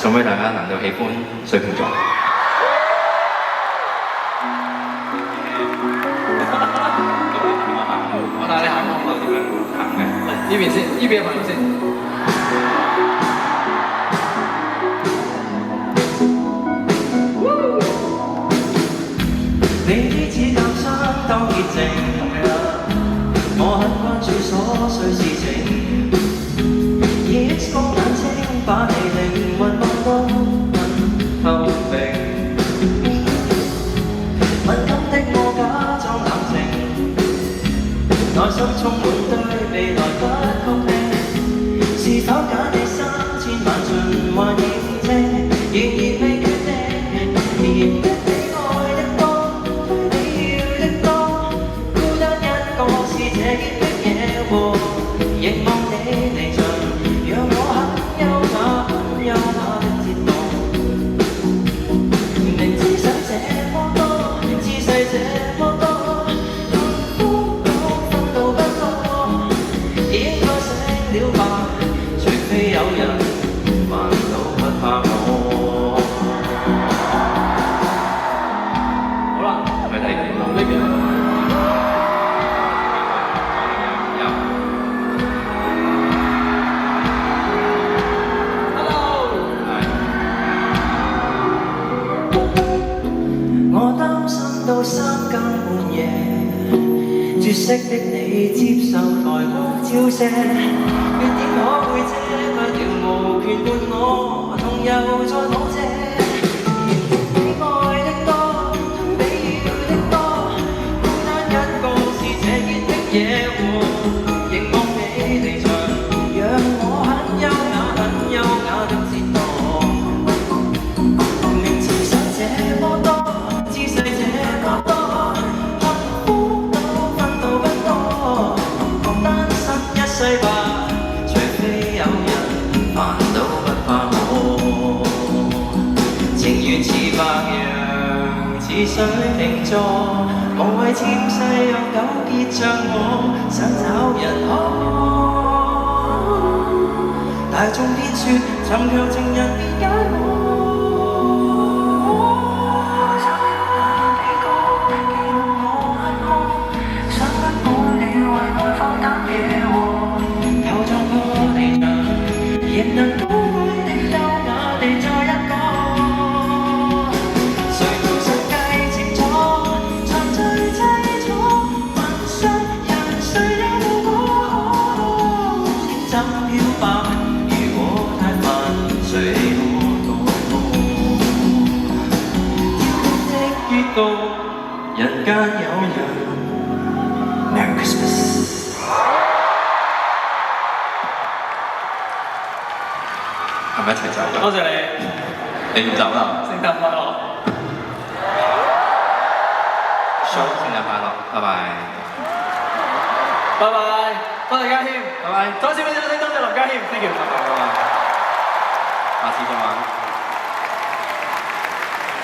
送俾大家，難道喜歡水瓶座？我睇你下個方點樣行嘅？呢邊先，呢邊嘅朋友先。你啲指甲相當潔淨，我很關注瑣碎事情。X 光眼睛把你靈魂望得很透明，敏感的我假裝冷靜，內心充滿對未來不確定，是否假你3000萬循環驗證，仍然未決定，嫌得你愛得多，你要的多，孤單一個是這結的野禍，凝望你離場，讓我很優雅很優雅的折墮，明知想這麼多，姿勢這麼多，幸福都分到不多，應該醒了吧，除非有人煩惱不怕我。好啦，係咪睇到呢邊？我擔心到3更半夜，絕色的你接受台光照射，缺點可會遮不了無權伴我同遊在舞榭，嫌你愛的多，比要的多，孤單一個是這結的野禍，凝望你離場，讓我很優雅很優雅的折墮，明知想這麼多。除非有人煩惱不怕我，情緣似白羊，似水瓶座，無謂纖細又糾結像我，想找人可，大眾偏說尋求情人別解我。仍能高貴地優雅地做一個，誰都想計清楚，長最凄楚，問世人誰有無我？先怎漂白？如果太煩，誰可渡過？挑剔的預告，人間有人 Merry Christmas。係咪一齊走㗎？多謝你。你唔走啦？聖誕快樂 ！Show 聖誕快樂，拜拜。拜拜，多謝家謙，拜拜。再次俾掌聲，多謝林家謙，thank you，拜拜。下次再玩。